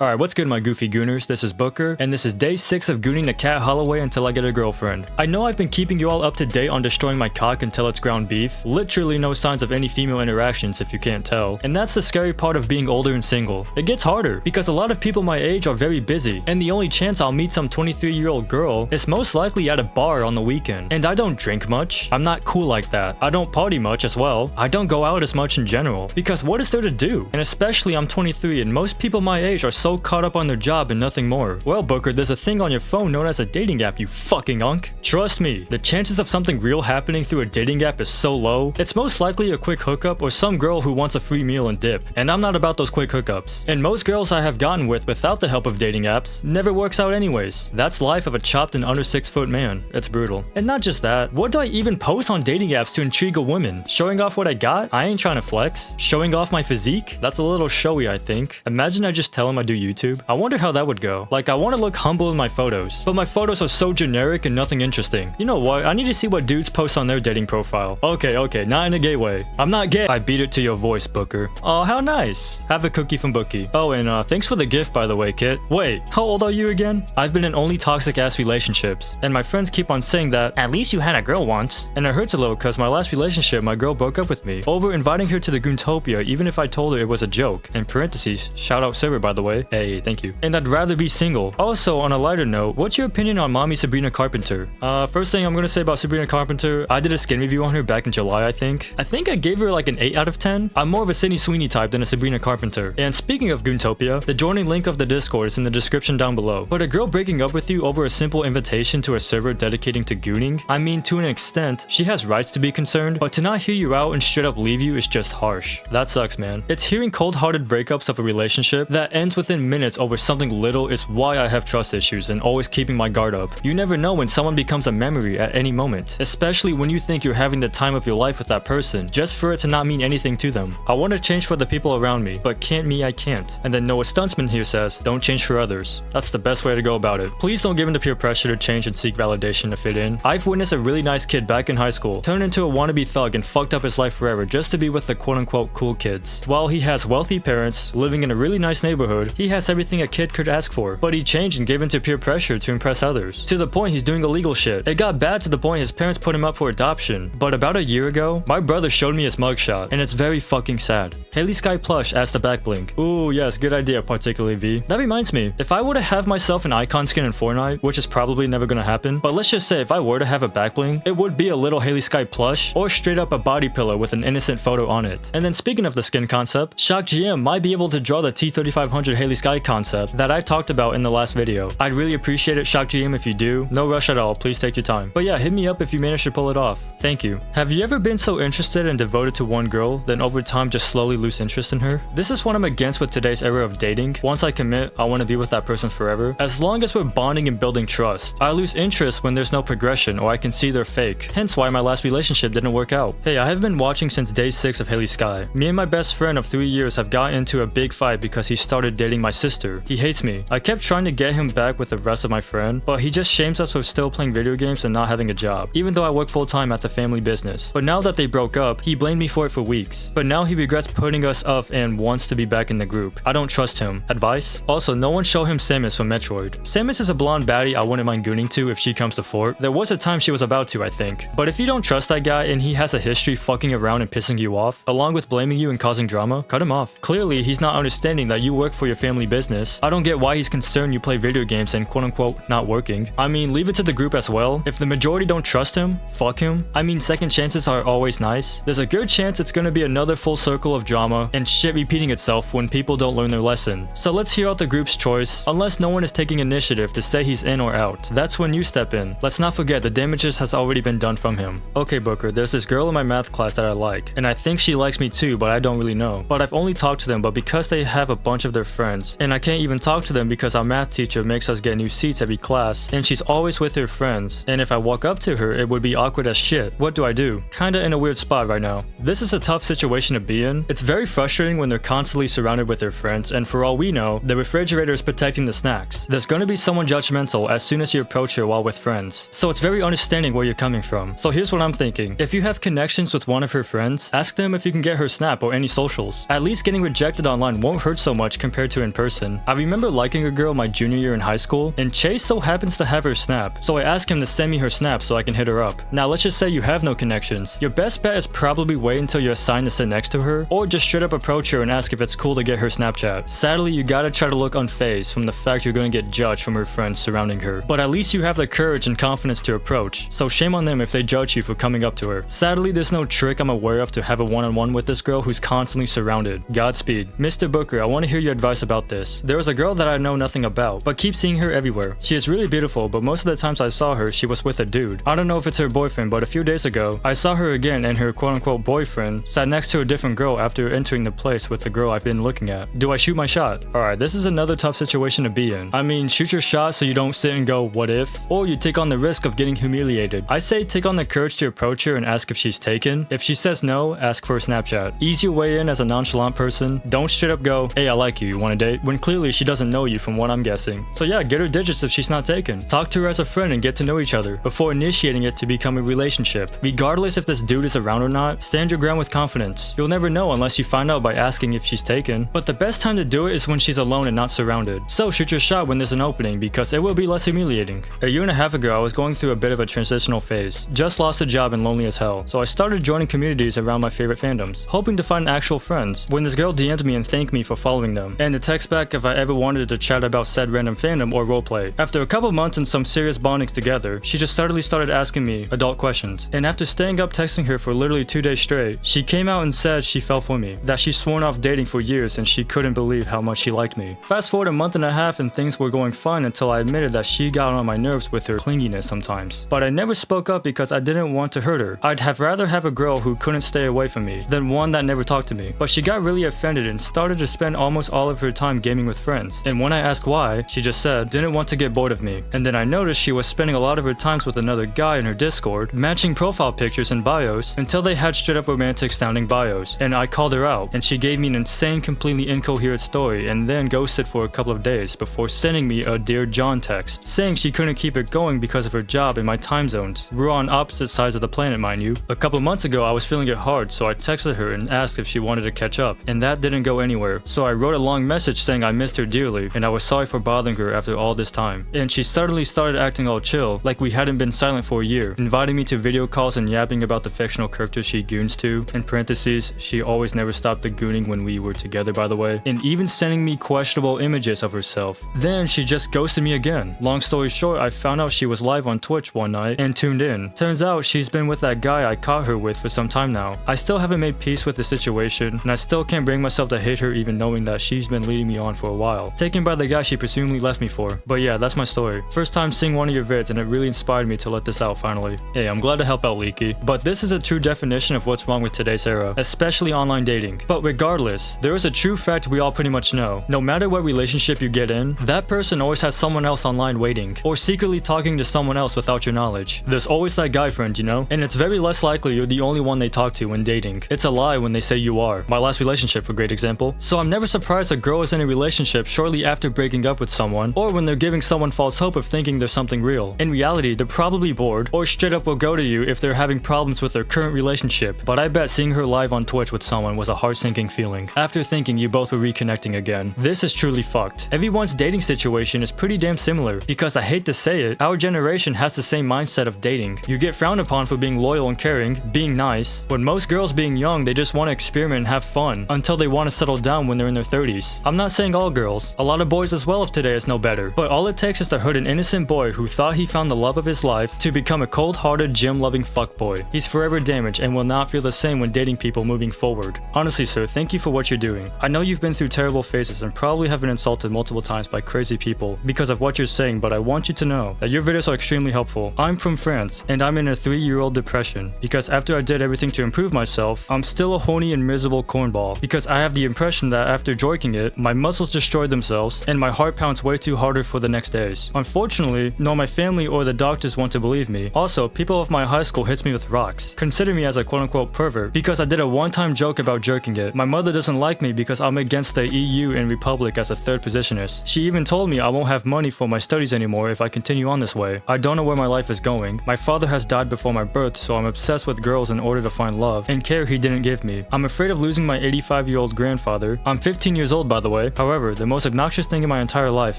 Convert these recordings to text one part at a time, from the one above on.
Alright, what's good my goofy gooners? This is Booker, and this is day 6 of gooning the Cat Holloway until I get a girlfriend. I know I've been keeping you all up to date on destroying my cock until it's ground beef. Literally no signs of any female interactions if you can't tell. And that's the scary part of being older and single. It gets harder, because a lot of people my age are very busy, and the only chance I'll meet some 23-year-old girl is most likely at a bar on the weekend. And I don't drink much. I'm not cool like that. I don't party much as well. I don't go out as much in general. Because what is there to do? And especially I'm 23 and most people my age are so caught up on their job and nothing more. Well, Booker, there's a thing on your phone known as a dating app, you fucking unk. Trust me, the chances of something real happening through a dating app is so low. It's most likely a quick hookup or some girl who wants a free meal and dip. And I'm not about those quick hookups. And most girls I have gotten with without the help of dating apps never works out anyways. That's life of a chopped and under 6-foot man. It's brutal. And not just that, what do I even post on dating apps to intrigue a woman? Showing off what I got? I ain't trying to flex. Showing off my physique? That's a little showy, I think. Imagine I just tell him I do YouTube. I wonder how that would go. Like, I want to look humble in my photos, but my photos are so generic and nothing interesting. You know what? I need to see what dudes post on their dating profile. Okay, not in a gay way. I'm not gay. I beat it to your voice, Booker. Oh, how nice. Have a cookie from Bookie. Oh, and thanks for the gift, by the way, Kit. Wait, how old are you again? I've been in only toxic ass relationships, and my friends keep on saying that at least you had a girl once. And it hurts a little because my last relationship, my girl broke up with me over inviting her to the Goontopia, even if I told her it was a joke. In parentheses, shout out server, by the way. Hey, thank you. And I'd rather be single. Also, on a lighter note, what's your opinion on mommy Sabrina Carpenter? First thing I'm gonna say about Sabrina Carpenter, I did a skin review on her back in July, I think. I gave her like an 8 out of 10. I'm more of a Sydney Sweeney type than a Sabrina Carpenter. And speaking of Goontopia, the joining link of the Discord is in the description down below. But a girl breaking up with you over a simple invitation to a server dedicating to gooning, I mean, to an extent, she has rights to be concerned, but to not hear you out and straight up leave you is just harsh. That sucks, man. It's hearing cold-hearted breakups of a relationship that ends within minutes over something little is why I have trust issues and always keeping my guard up. You never know when someone becomes a memory at any moment, especially when you think you're having the time of your life with that person, just for it to not mean anything to them. I want to change for the people around me, but can't me, I can't. And then Noah Stuntsman here says, don't change for others. That's the best way to go about it. Please don't give in to peer pressure to change and seek validation to fit in. I've witnessed a really nice kid back in high school turn into a wannabe thug and fucked up his life forever just to be with the quote-unquote cool kids. While he has wealthy parents, living in a really nice neighborhood, he has everything a kid could ask for, but he changed and gave in to peer pressure to impress others. To the point he's doing illegal shit. It got bad to the point his parents put him up for adoption. But about a year ago, my brother showed me his mugshot, and it's very fucking sad. Haley Sky Plush asked the back blink. Ooh, yes, good idea, particularly V. That reminds me, if I were to have myself an icon skin in Fortnite, which is probably never gonna happen, but let's just say if I were to have a back bling, it would be a little Haley Sky Plush, or straight up a body pillow with an innocent photo on it. And then speaking of the skin concept, Shock GM might be able to draw the T3500 Haley Sky concept that I talked about in the last video. I'd really appreciate it, Shock GM, if you do. No rush at all, please take your time. But yeah, hit me up if you manage to pull it off. Thank you. Have you ever been so interested and devoted to one girl, then over time just slowly lose interest in her? This is what I'm against with today's era of dating. Once I commit, I want to be with that person forever. As long as we're bonding and building trust. I lose interest when there's no progression or I can see they're fake. Hence why my last relationship didn't work out. Hey, I have been watching since day 6 of Haley Sky. Me and my best friend of 3 years have got into a big fight because he started dating my sister. He hates me. I kept trying to get him back with the rest of my friend, but he just shames us for still playing video games and not having a job, even though I work full-time at the family business. But now that they broke up, he blamed me for it for weeks. But now he regrets putting us up and wants to be back in the group. I don't trust him. Advice? Also, no one show him Samus from Metroid. Samus is a blonde baddie I wouldn't mind gooning to if she comes to Fort. There was a time she was about to, I think. But if you don't trust that guy and he has a history fucking around and pissing you off, along with blaming you and causing drama, cut him off. Clearly, he's not understanding that you work for your family business. I don't get why he's concerned you play video games and quote-unquote not working. I mean, leave it to the group as well. If the majority don't trust him, fuck him. I mean, second chances are always nice. There's a good chance it's gonna be another full circle of drama and shit repeating itself when people don't learn their lesson. So let's hear out the group's choice, unless no one is taking initiative to say he's in or out. That's when you step in. Let's not forget the damages has already been done from him. Okay, Booker, there's this girl in my math class that I like, and I think she likes me too, but I don't really know. But I've only talked to them, but because they have a bunch of their friends, and I can't even talk to them because our math teacher makes us get new seats every class, and she's always with her friends, and if I walk up to her, it would be awkward as shit. What do I do? Kinda in a weird spot right now. This is a tough situation to be in. It's very frustrating when they're constantly surrounded with their friends, and for all we know, the refrigerator is protecting the snacks. There's gonna be someone judgmental as soon as you approach her while with friends. So it's very understanding where you're coming from. So here's what I'm thinking. If you have connections with one of her friends, ask them if you can get her Snap or any socials. At least getting rejected online won't hurt so much compared to in person. I remember liking a girl my junior year in high school, and Chase so happens to have her Snap, so I asked him to send me her Snap so I can hit her up. Now let's just say you have no connections. Your best bet is probably wait until you're assigned to sit next to her, or just straight up approach her and ask if it's cool to get her Snapchat. Sadly, you gotta try to look unfazed from the fact you're gonna get judged from her friends surrounding her. But at least you have the courage and confidence to approach, so shame on them if they judge you for coming up to her. Sadly, there's no trick I'm aware of to have a one-on-one with this girl who's constantly surrounded. Godspeed. Mr. Booker, I want to hear your advice about this. There was a girl that I know nothing about, but keep seeing her everywhere. She is really beautiful, but most of the times I saw her, she was with a dude. I don't know if it's her boyfriend, but a few days ago, I saw her again and her quote-unquote boyfriend sat next to a different girl after entering the place with the girl I've been looking at. Do I shoot my shot? Alright, this is another tough situation to be in. I mean, shoot your shot so you don't sit and go, what if? Or you take on the risk of getting humiliated. I say take on the courage to approach her and ask if she's taken. If she says no, ask for a Snapchat. Ease your way in as a nonchalant person. Don't straight up go, hey, I like you wanna date? When clearly she doesn't know you from what I'm guessing. So yeah, get her digits if she's not taken. Talk to her as a friend and get to know each other before initiating it to become a relationship. Regardless if this dude is around or not, stand your ground with confidence. You'll never know unless you find out by asking if she's taken. But the best time to do it is when she's alone and not surrounded. So shoot your shot when there's an opening because it will be less humiliating. A year and a half ago, I was going through a bit of a transitional phase. Just lost a job and lonely as hell. So I started joining communities around my favorite fandoms, hoping to find actual friends. When this girl DM'd me and thanked me for following them, and to text back if I ever wanted to chat about said random fandom or roleplay. After a couple months and some serious bondings together, she just started asking me adult questions. And after staying up texting her for literally 2 days straight, she came out and said she fell for me, that she's sworn off dating for years and she couldn't believe how much she liked me. Fast forward a month and a half and things were going fine until I admitted that she got on my nerves with her clinginess sometimes. But I never spoke up because I didn't want to hurt her. I'd have rather have a girl who couldn't stay away from me than one that never talked to me. But she got really offended and started to spend almost all of her time gaming with friends. And when I asked why, she just said, didn't want to get bored of me. And then I noticed she was spending a lot of her times with another guy in her Discord, matching profile pictures and bios until they had straight up romantic sounding bios. And I called her out and she gave me an insane, completely incoherent story and then ghosted for a couple of days before sending me a Dear John text, saying she couldn't keep it going because of her job and my time zones. We're on opposite sides of the planet, mind you. A couple months ago, I was feeling it hard, so I texted her and asked if she wanted to catch up, and that didn't go anywhere. So I wrote a long message saying I missed her dearly and I was sorry for bothering her after all this time. And she suddenly started acting all chill, like we hadn't been silent for a year, inviting me to video calls and yapping about the fictional characters she goons to. In parentheses, she always never stopped the gooning when we were together, by the way, and even sending me questionable images of herself. Then she just ghosted me again. Long story short, I found out she was live on Twitch one night and tuned in. Turns out she's been with that guy I caught her with for some time now. I still haven't made peace with the situation, and I still can't bring myself to hate her even knowing that she's been leading me on for a while. Taken by the guy she presumably left me for. But yeah, that's my story. First time seeing one of your vids and it really inspired me to let this out finally. Hey, I'm glad to help out, Leaky. But this is a true definition of what's wrong with today's era, especially online dating. But regardless, there is a true fact we all pretty much know. No matter what relationship you get in, that person always has someone else online waiting, or secretly talking to someone else without your knowledge. There's always that guy friend, you know? And it's very less likely you're the only one they talk to when dating. It's a lie when they say you are. My last relationship, a great example. So I'm never surprised a girl is in a relationship shortly after breaking up with someone, or when they're giving someone false hope of thinking there's something real. In reality, they're probably bored, or straight up will go to you if they're having problems with their current relationship. But I bet seeing her live on Twitch with someone was a heart-sinking feeling, after thinking you both were reconnecting again. This is truly fucked. Everyone's dating situation is pretty damn similar, because I hate to say it, our generation has the same mindset of dating. You get frowned upon for being loyal and caring, being nice, but most girls being young, they just want to experiment and have fun, until they want to settle down when they're in their 30s. I'm not saying all girls, a lot of boys as well of today is no better, but all it takes is to hurt an innocent boy who thought he found the love of his life to become a cold-hearted, gym-loving fuckboy. He's forever damaged and will not feel the same when dating people moving forward. Honestly, sir, thank you for what you're doing. I know you've been through terrible phases and probably have been insulted multiple times by crazy people because of what you're saying, but I want you to know that your videos are extremely helpful. I'm from France, and I'm in a 3-year-old depression because after I did everything to improve myself, I'm still a horny and miserable cornball because I have the impression that after joiking it, my muscles destroyed themselves and my heart pounds way too harder for the next days. Unfortunately, nor my family or the doctors want to believe me. Also, people of my high school hits me with rocks, consider me as a quote-unquote pervert because I did a one-time joke about jerking it. My mother doesn't like me because I'm against the EU and Republic as a third positionist. She even told me I won't have money for my studies anymore if I continue on this way. I don't know where my life is going. My father has died before my birth, so I'm obsessed with girls in order to find love and care he didn't give me. I'm afraid of losing my 85-year-old grandfather. I'm 15 years old, by the way, way. However, the most obnoxious thing in my entire life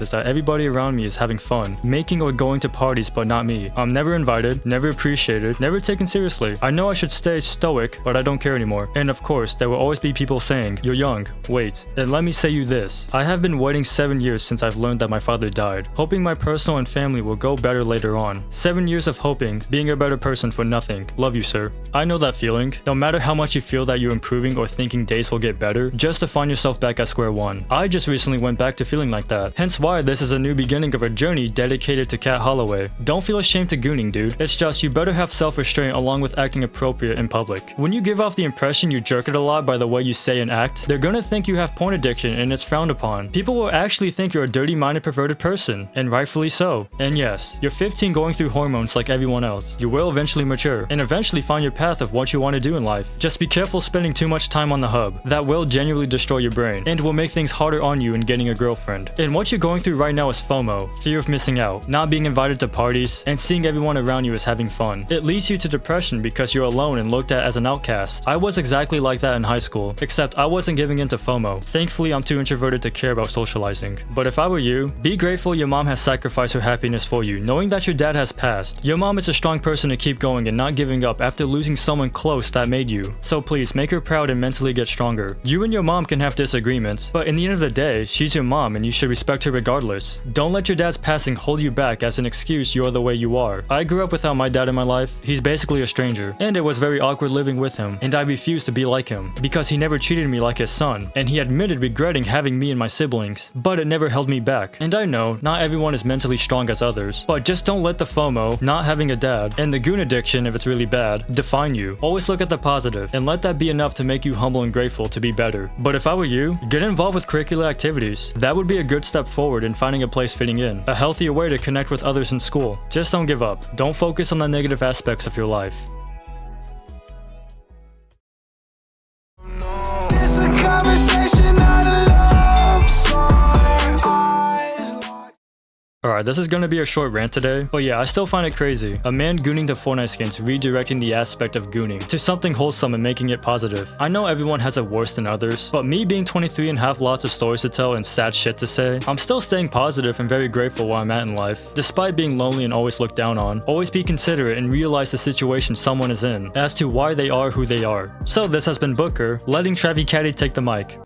is that everybody around me is having fun, making or going to parties, but not me. I'm never invited, never appreciated, never taken seriously. I know I should stay stoic, but I don't care anymore. And of course, there will always be people saying, "You're young, wait." And let me say you this, I have been waiting 7 years since I've learned that my father died, hoping my personal and family will go better later on. 7 years of hoping, being a better person for nothing. Love you, sir. I know that feeling. No matter how much you feel that you're improving or thinking days will get better, just to find yourself back at square one. I just recently went back to feeling like that. Hence why this is a new beginning of a journey dedicated to Cat Holloway. Don't feel ashamed to gooning, dude. It's just you better have self-restraint along with acting appropriate in public. When you give off the impression you jerk it a lot by the way you say and act, they're gonna think you have porn addiction and it's frowned upon. People will actually think you're a dirty-minded perverted person, and rightfully so. And yes, you're 15 going through hormones like everyone else. You will eventually mature, and eventually find your path of what you want to do in life. Just be careful spending too much time on the hub. That will genuinely destroy your brain, and will make things harder on you in getting a girlfriend. And what you're going through right now is FOMO, fear of missing out, not being invited to parties, and seeing everyone around you is having fun. It leads you to depression because you're alone and looked at as an outcast. I was exactly like that in high school, except I wasn't giving in to FOMO. Thankfully, I'm too introverted to care about socializing. But if I were you, be grateful your mom has sacrificed her happiness for you, knowing that your dad has passed. Your mom is a strong person to keep going and not giving up after losing someone close that made you. So please, make her proud and mentally get stronger. You and your mom can have disagreements, but in the end of the day, she's your mom and you should respect her regardless. Don't let your dad's passing hold you back as an excuse you're the way you are. I grew up without my dad in my life. He's basically a stranger, and it was very awkward living with him, and I refused to be like him, because he never treated me like his son, and he admitted regretting having me and my siblings, but it never held me back. And I know, not everyone is mentally strong as others, but just don't let the FOMO, not having a dad, and the goon addiction if it's really bad, define you. Always look at the positive, and let that be enough to make you humble and grateful to be better. But if I were you, get involved with curricular activities. That would be a good step forward in finding a place fitting in, a healthier way to connect with others in school. Just don't give up. Don't focus on the negative aspects of your life. It's a conversation, not a love song. Alright, this is gonna be a short rant today, but yeah, I still find it crazy. A man gooning to Fortnite skins redirecting the aspect of gooning to something wholesome and making it positive. I know everyone has it worse than others, but me being 23 and have lots of stories to tell and sad shit to say, I'm still staying positive and very grateful where I'm at in life. Despite being lonely and always looked down on, always be considerate and realize the situation someone is in as to why they are who they are. So this has been Booker, letting Travi Caddy take the mic.